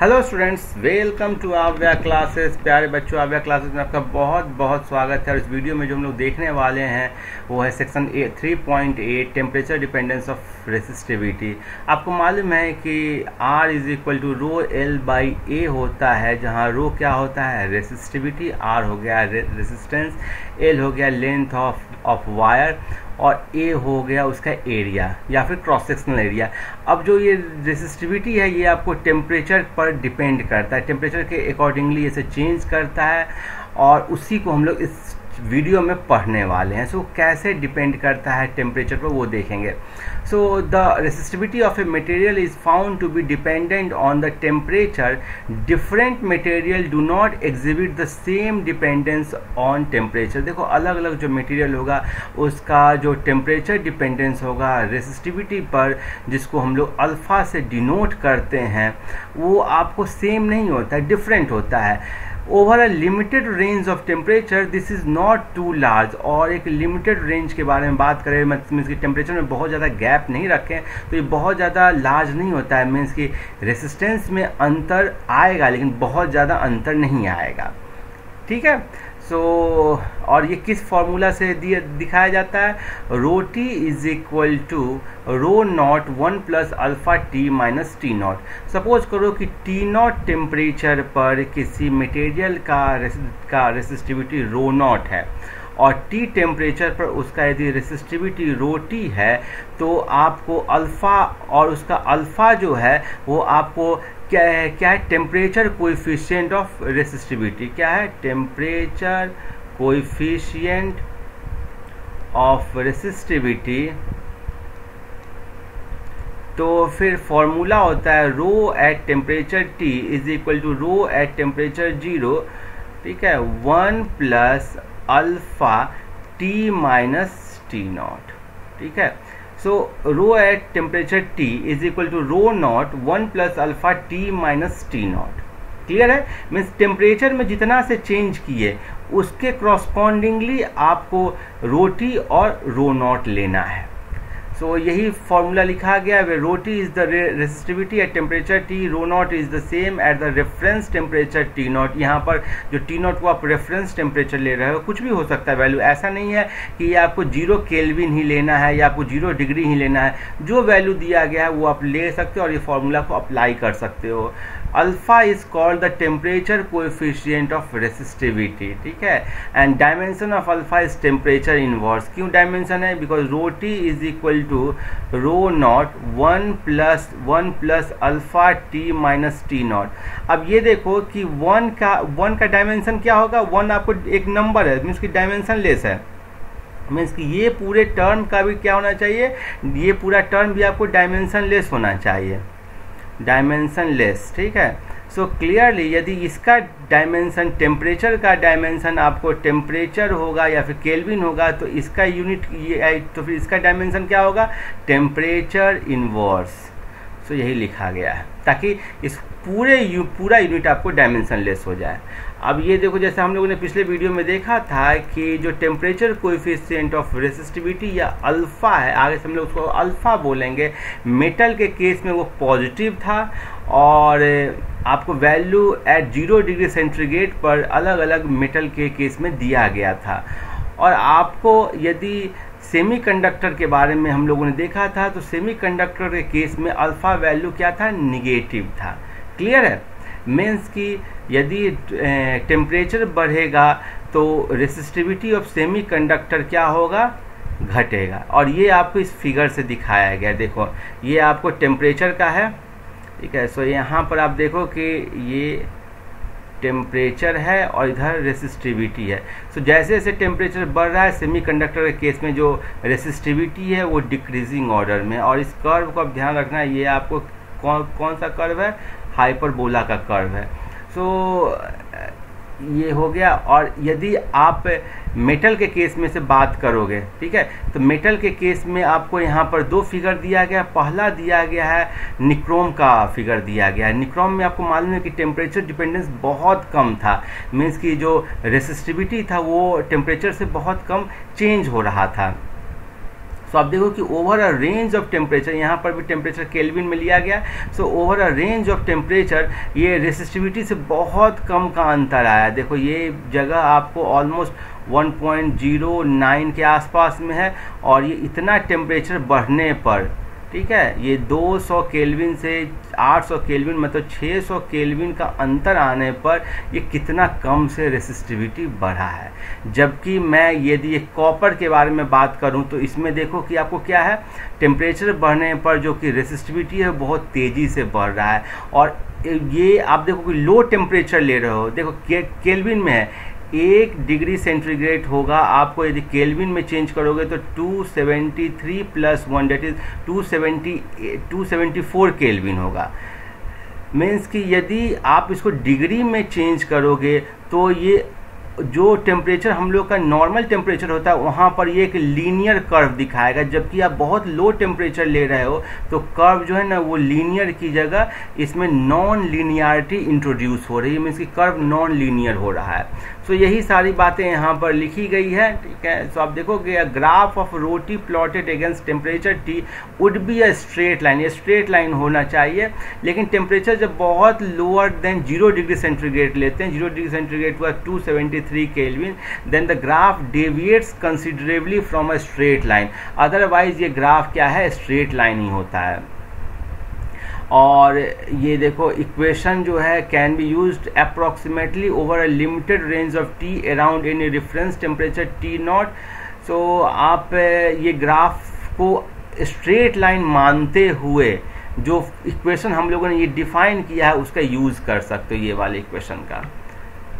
Hello students, welcome to आव्या classes. प्यारे बच्चों, आव्या क्लासेस में आपका बहुत बहुत स्वागत है। और इस वीडियो में जो हम लोग देखने वाले हैं वो है section 3.8 temperature dependence of resistivity. आपको मालूम है कि R is equal to rho l by a होता है, जहाँ रो क्या होता है रेसिस्टिविटी, R हो गया रेसिस्टेंस, एल हो गया लेंथ ऑफ वायर और ए हो गया उसका एरिया या फिर क्रॉस सेक्शनल एरिया। अब जो ये रेसिस्टिविटी है ये आपको टेम्परेचर पर डिपेंड करता है, टेम्परेचर के अकॉर्डिंगली इसे चेंज करता है और उसी को हम लोग इस वीडियो में पढ़ने वाले हैं। सो कैसे डिपेंड करता है टेम्परेचर पर वो देखेंगे। So the resistivity of a material is found to be dependent on the temperature. Different material do not exhibit the same dependence on temperature. देखो, अलग अलग जो मटेरियल होगा उसका जो टेम्परेचर डिपेंडेंस होगा रेसिस्टिविटी पर, जिसको हम लोग अल्फ़ा से डिनोट करते हैं, वो आपको सेम नहीं होता है, डिफरेंट होता है। Over a limited range of temperature this is not too large. और एक लिमिटेड रेंज के बारे में बात करें, मीन्स की टेम्परेचर में बहुत ज़्यादा गैप नहीं रखें तो ये बहुत ज़्यादा लार्ज नहीं होता है। मीन्स की रेसिस्टेंस में अंतर आएगा लेकिन बहुत ज़्यादा अंतर नहीं आएगा, ठीक है। सो और ये किस फॉर्मूला से दिखाया जाता है, rho T is equal to rho naught 1 plus alpha T minus T naught. Suppose करो कि टी नॉट टेम्परेचर पर किसी मटेरियल का रेसिस्टिविटी रो नॉट है और टी टेम्परेचर पर उसका यदि रेसिस्टिविटी रो टी है तो आपको अल्फ़ा और उसका अल्फ़ा जो है वो आपको क्या है टेम्परेचर कोएफिशिएंट ऑफ रेसिस्टिविटी। क्या है टेम्परेचर कोएफिशिएंट ऑफ रेसिस्टिविटी। तो फिर फॉर्मूला होता है rho at temperature t is equal to rho at temperature 0, ठीक है, 1 plus alpha T minus T naught, ठीक है। So rho at temperature t is equal to rho naught 1 plus alpha T minus T naught. Clear है, means temperature में जितना से change किए उसके क्रॉसपॉन्डिंगली आपको रो टी और रो नॉट लेना है। सो यही फॉर्मूला लिखा गया है, rho T is the resistivity at temperature T, rho naught is the same at the reference temperature T naught. यहाँ पर जो टी नॉट को आप रेफरेंस टेम्परेचर ले रहे हो, कुछ भी हो सकता है वैल्यू, ऐसा नहीं है कि ये आपको 0 केल्विन ही लेना है या आपको 0 डिग्री ही लेना है। जो वैल्यू दिया गया है वो आप ले सकते हो और ये फॉर्मूला को अप्लाई कर सकते हो। Alpha is called the temperature coefficient of resistivity, ठीक है, and dimension of alpha is temperature inverse. क्यों डायमेंशन है, because rho T is equal to rho naught 1 plus alpha T minus T naught. अब ये देखो कि 1 का डायमेंशन क्या होगा, 1 आपको एक नंबर है, मीन्स की डायमेंशन लेस है, मीन्स कि ये पूरे टर्म का भी क्या होना चाहिए, ये पूरा टर्म भी आपको डायमेंशन लेस होना चाहिए, डायमेंशन लेस, ठीक है। सो क्लियरली यदि इसका डायमेंशन, टेम्परेचर का डायमेंशन आपको टेम्परेचर होगा या फिर केल्विन होगा तो इसका यूनिट ये, तो फिर इसका डायमेंशन क्या होगा, टेम्परेचर इनवर्स। सो यही लिखा गया है ताकि इस पूरा यूनिट आपको डायमेंशन लेस हो जाए। अब ये देखो, जैसे हम लोगों ने पिछले वीडियो में देखा था कि जो टेम्परेचर कोएफिशिएंट ऑफ रेसिस्टिविटी या अल्फ़ा है, आगे से हम लोग उसको अल्फ़ा बोलेंगे, मेटल के केस में वो पॉजिटिव था और आपको वैल्यू एट 0 डिग्री सेंटीग्रेड पर अलग अलग मेटल के केस में दिया गया था। और आपको यदि सेमीकंडक्टर के बारे में हम लोगों ने देखा था तो सेमीकंडक्टर के केस में अल्फ़ा वैल्यू क्या था, निगेटिव था। क्लियर है, मीन्स कि यदि टेम्परेचर बढ़ेगा तो रेसिस्टिविटी ऑफ सेमीकंडक्टर क्या होगा, घटेगा। और ये आपको इस फिगर से दिखाया गया, देखो ये आपको टेम्परेचर का है, ठीक है। सो यहाँ पर आप देखो कि ये टेम्परेचर है और इधर रेसिस्टिविटी है। सो जैसे जैसे टेम्परेचर बढ़ रहा है सेमीकंडक्टर के केस में जो रेसिस्टिविटी है वो डिक्रीजिंग ऑर्डर में। और इस कर्व को आप ध्यान रखना है, ये आपको कौन सा कर्व है, हाइपरबोला का कर्व है। सो ये हो गया। और यदि आप मेटल के केस में से बात करोगे, ठीक है, तो मेटल के केस में आपको यहाँ पर 2 फिगर दिया गया। पहला दिया गया है निक्रोम का फिगर दिया गया है। निक्रोम में आपको मालूम है कि टेम्परेचर डिपेंडेंस बहुत कम था, मीन्स कि जो रेसिस्टिविटी था वो टेम्परेचर से बहुत कम चेंज हो रहा था। सो आप देखो कि over a range of temperature, यहाँ पर भी टेम्परेचर केल्विन में लिया गया। So over a range of temperature ये रेसिस्टिविटी से बहुत कम का अंतर आया। देखो ये जगह आपको ऑलमोस्ट 1.09 के आसपास में है, और ये इतना टेम्परेचर बढ़ने पर, ठीक है, ये 200 केल्विन से 800 केल्विन मतलब 600 केल्विन का अंतर आने पर ये कितना कम से रेसिस्टिविटी बढ़ा है। जबकि मैं यदि एक कॉपर के बारे में बात करूं तो इसमें देखो कि आपको क्या है, टेम्परेचर बढ़ने पर जो कि रेसिस्टिविटी है बहुत तेज़ी से बढ़ रहा है। और ये आप देखो कि लो टेम्परेचर ले रहे हो, देखो केल्विन में है, 1 डिग्री सेंटीग्रेड होगा, आपको यदि केल्विन में चेंज करोगे तो 273 + 1 दैट इज 274 केल्विन होगा। मीन्स कि यदि आप इसको डिग्री में चेंज करोगे तो ये जो टेम्परेचर हम लोग का नॉर्मल टेम्परेचर होता है वहाँ पर ये एक लीनियर कर्व दिखाएगा। जबकि आप बहुत लो टेम्परेचर ले रहे हो तो कर्व जो है ना वो लीनियर की जगह इसमें नॉन लीनियरिटी इंट्रोड्यूस हो रही है, मीन्स कि कर्व नॉन लीनियर हो रहा है। सो यही सारी बातें यहाँ पर लिखी गई है, ठीक है। सो आप देखोगे a graph of roti plotted against temperature T would be a straight line, ये स्ट्रेट लाइन होना चाहिए। लेकिन टेम्परेचर जब बहुत लोअर देन 0 डिग्री सेंटीग्रेड लेते हैं, 0 डिग्री सेंटीग्रेड हुआ 273 kelvin, then the graph deviates considerably from a straight line. Otherwise ये ग्राफ क्या है, स्ट्रेट लाइन ही होता है। और ये देखो इक्वेशन जो है can be used approximately over a limited range of t around any reference temperature T naught. So आप ये ग्राफ को स्ट्रेट लाइन मानते हुए जो इक्वेशन हम लोगों ने ये डिफाइन किया है उसका यूज़ कर सकते हो, ये वाले इक्वेशन का।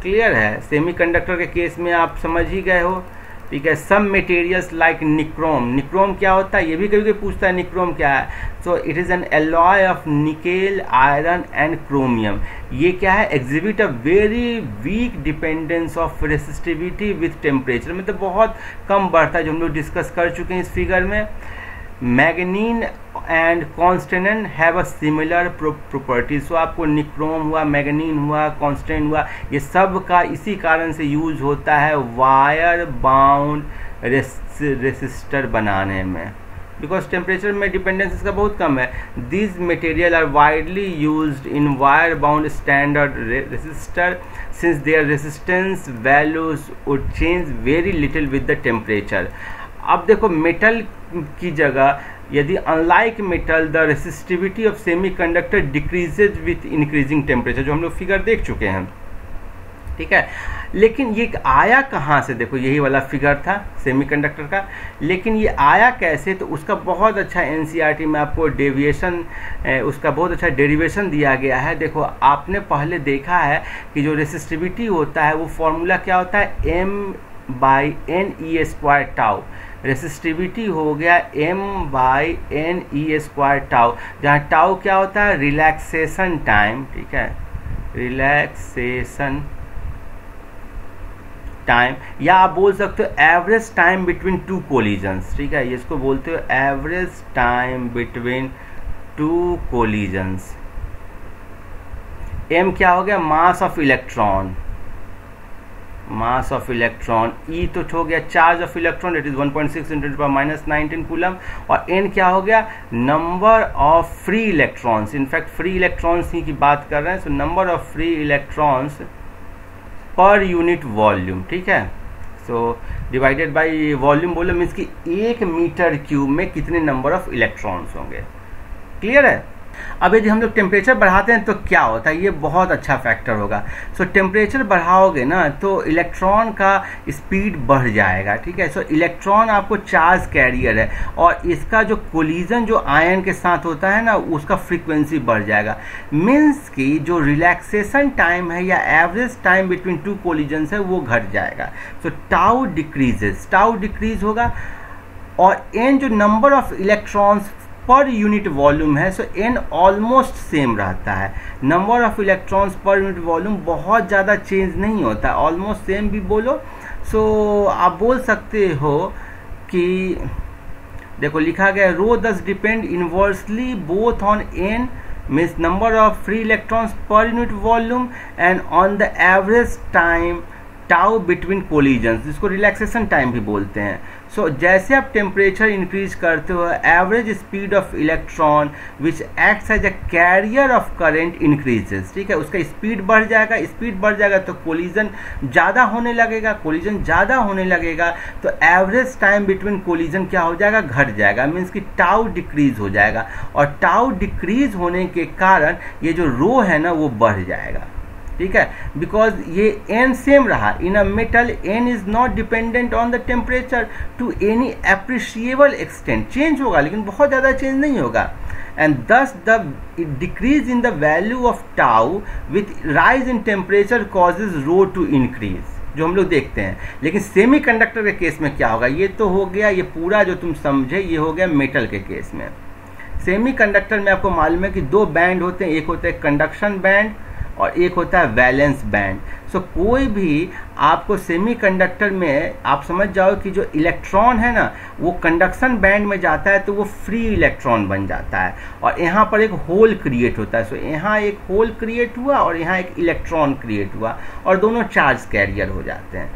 क्लियर है? सेमीकंडक्टर के केस में आप समझ ही गए हो, ठीक है। Some materials like nichrome, nichrome क्या होता है ये भी कभी कभी पूछता है, निक्रोम क्या है। So it is an alloy of nickel, iron and chromium. ये क्या है, exhibit a very weak dependence of resistivity with temperature, मतलब बहुत कम बढ़ता है, जो हम लोग डिस्कस कर चुके हैं इस फिगर में। Manganin and constantan have a similar properties. So आपको निक्रोम हुआ, मैग्नीन हुआ, कॉन्स्टेंट हुआ, ये सब का इसी कारण से यूज होता है वायर बाउंड रेसिस्टर बनाने में, बिकॉज टेम्परेचर में डिपेंडेंस इसका बहुत कम है। This material are widely used in wire bound standard resistor since their resistance values would change very little with the temperature. अब देखो मेटल की जगह यदि unlike metal the resistivity of semiconductor decreases with increasing temperature, जो हम लोग figure देख चुके हैं, ठीक है। लेकिन ये आया कहाँ से, देखो यही वाला फिगर था सेमीकंडक्टर का, लेकिन ये आया कैसे, तो उसका बहुत अच्छा एनसीईआरटी में आपको डेविएशन, उसका बहुत अच्छा डेरिवेशन दिया गया है। देखो आपने पहले देखा है कि जो रेसिस्टिविटी होता है वो फॉर्मूला क्या होता है, m/n² टाउ। रेसिस्टिविटी हो गया m/n² टाउ, जहाँ टाउ क्या होता है, रिलैक्सेशन टाइम, ठीक है, रिलैक्सेशन टाइम, या आप बोल सकते हो average time between two collisions, ठीक है, इसको बोलते हो average time between two collisions. m क्या हो गया, mass of electron, mass of electron. E तो हो गया charge of electron, it is 1.6 × 10⁻⁹ coulomb. और एन क्या हो गया, number of free electrons. In fact free electrons ही की बात कर रहे हैं, so number of free electrons per unit volume, ठीक है। सो डिवाइडेड बाय वॉल्यूम बोलो, मीन्स कि 1 मीटर क्यूब में कितने नंबर ऑफ इलेक्ट्रॉन्स होंगे। क्लियर है? अब यदि हम लोग टेम्परेचर बढ़ाते हैं तो क्या होता है, ये बहुत अच्छा फैक्टर होगा। सो टेम्परेचर बढ़ाओगे ना तो इलेक्ट्रॉन का स्पीड बढ़ जाएगा, ठीक है। सो इलेक्ट्रॉन आपको चार्ज कैरियर है, और इसका जो कोलिजन जो आयन के साथ होता है ना उसका फ्रीक्वेंसी बढ़ जाएगा। मीन्स कि जो रिलैक्सेशन टाइम है या average time between two collisions है वो घट जाएगा। सो टाउ डिक्रीजेस, टाउ डिक्रीज होगा। और एन जो number of electrons per unit volume है, सो एन ऑलमोस्ट सेम रहता है। Number of electrons per unit volume बहुत ज़्यादा चेंज नहीं होता है, ऑलमोस्ट सेम भी बोलो। सो आप बोल सकते हो कि देखो लिखा गया रो दस depend inversely both on an means number of free electrons per unit volume and on the average time tau between collisions, जिसको रिलैक्सेशन टाइम भी बोलते हैं। सो जैसे आप टेम्परेचर इंक्रीज करते हो, average speed of electron which acts as a carrier of current increases, ठीक है, उसका स्पीड बढ़ जाएगा, स्पीड बढ़ जाएगा तो कोलिजन ज़्यादा होने लगेगा, कोलिजन ज़्यादा होने लगेगा तो एवरेज टाइम बिटवीन कोलिजन क्या हो जाएगा, घट जाएगा, मीन्स कि टाउ डिक्रीज हो जाएगा, और टाउ डिक्रीज होने के कारण ये जो रो है ना वो बढ़ जाएगा, ठीक है, बिकॉज ये n सेम रहा। In a metal n is not dependent on the temperature to any appreciable extent, change होगा लेकिन बहुत ज़्यादा चेंज नहीं होगा, and thus the decrease in the value of tau with rise in temperature causes rho to increase, जो हम लोग देखते हैं। लेकिन सेमीकंडक्टर के केस में क्या होगा, ये तो हो गया, ये पूरा जो तुम समझे ये हो गया मेटल के केस में। सेमीकंडक्टर में आपको मालूम है कि दो बैंड होते हैं, एक होता है कंडक्शन बैंड और एक होता है वैलेंस बैंड। सो कोई भी आपको सेमीकंडक्टर में आप समझ जाओ कि जो इलेक्ट्रॉन है ना वो कंडक्शन बैंड में जाता है तो वो फ्री इलेक्ट्रॉन बन जाता है, और यहाँ पर एक होल क्रिएट होता है। सो यहाँ एक होल क्रिएट हुआ और यहाँ एक इलेक्ट्रॉन क्रिएट हुआ, और दोनों चार्ज कैरियर हो जाते हैं।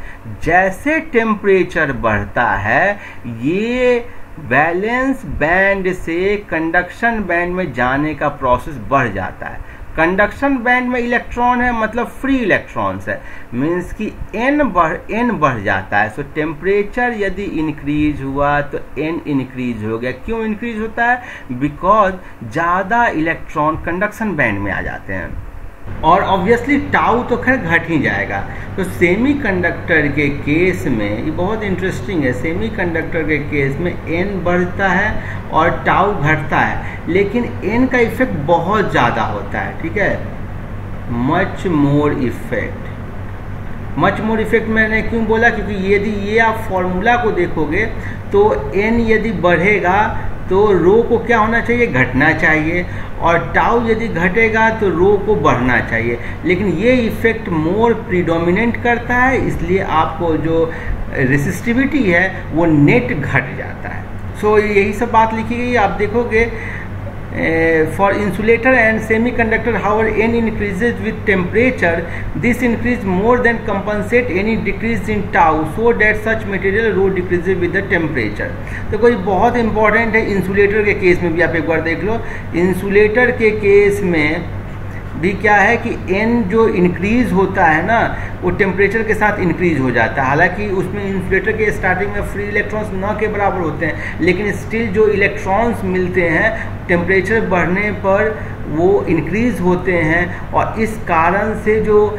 जैसे टेम्परेचर बढ़ता है ये वैलेंस बैंड से कंडक्शन बैंड में जाने का प्रोसेस बढ़ जाता है। कंडक्शन बैंड में इलेक्ट्रॉन है मतलब फ्री इलेक्ट्रॉन्स है, मीन्स कि n बढ़ जाता है। सो टेम्परेचर यदि इंक्रीज हुआ तो n इंक्रीज हो गया। क्यों इंक्रीज होता है, बिकॉज ज़्यादा इलेक्ट्रॉन कंडक्शन बैंड में आ जाते हैं, और ऑब्वियसली टाउ तो खैर घट ही जाएगा। तो सेमीकंडक्टर के केस में ये बहुत इंटरेस्टिंग है, सेमीकंडक्टर के केस में n बढ़ता है और टाउ घटता है, लेकिन n का इफेक्ट बहुत ज़्यादा होता है, ठीक है, मच मोर इफेक्ट मैंने क्यों बोला, क्योंकि यदि ये आप फॉर्मूला को देखोगे तो n यदि बढ़ेगा तो रो को क्या होना चाहिए, घटना चाहिए, और टाउ यदि घटेगा तो रो को बढ़ना चाहिए, लेकिन ये इफेक्ट मोर प्रीडोमिनेंट करता है, इसलिए आपको जो रेसिस्टिविटी है वो नेट घट जाता है। सो यही सब बात लिखी गई, आप देखोगे for insulator and semiconductor however n increases with temperature, this increase more than compensate any decrease in tau, so that such material rho decreases with the temperature। तो कोई बहुत इंपॉर्टेंट है इंसुलेटर के केस में भी, आप एक बार देख लो, इंसुलेटर के केस में भी क्या है कि n जो इंक्रीज होता है ना वो टेम्परेचर के साथ इंक्रीज हो जाता है। हालांकि उसमें इंसुलेटर के स्टार्टिंग में फ्री इलेक्ट्रॉन्स न के बराबर होते हैं, लेकिन स्टिल जो इलेक्ट्रॉन्स मिलते हैं टेम्परेचर बढ़ने पर वो इंक्रीज होते हैं, और इस कारण से जो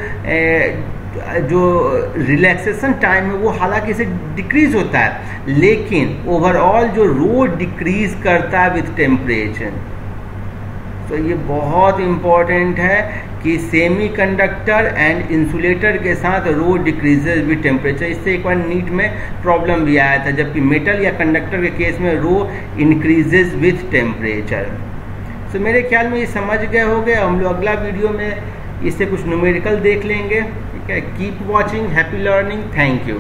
रिलैक्सेशन टाइम है वो हालांकि इसे डिक्रीज होता है, लेकिन ओवरऑल जो रो डिक्रीज करता है विथ टेम्परेचर। तो ये बहुत इम्पॉर्टेंट है कि सेमीकंडक्टर एंड इंसुलेटर के साथ रो डिक्रीजेज विद टेम्परेचर। इससे एक बार नीट में प्रॉब्लम भी आया था, जबकि मेटल या कंडक्टर के केस में रो इंक्रीजेज विथ टेम्परेचर। सो मेरे ख्याल में ये समझ गए होंगे। हम लोग अगला वीडियो में इससे कुछ न्यूमेरिकल देख लेंगे, ठीक है। Keep watching, happy learning, thank you.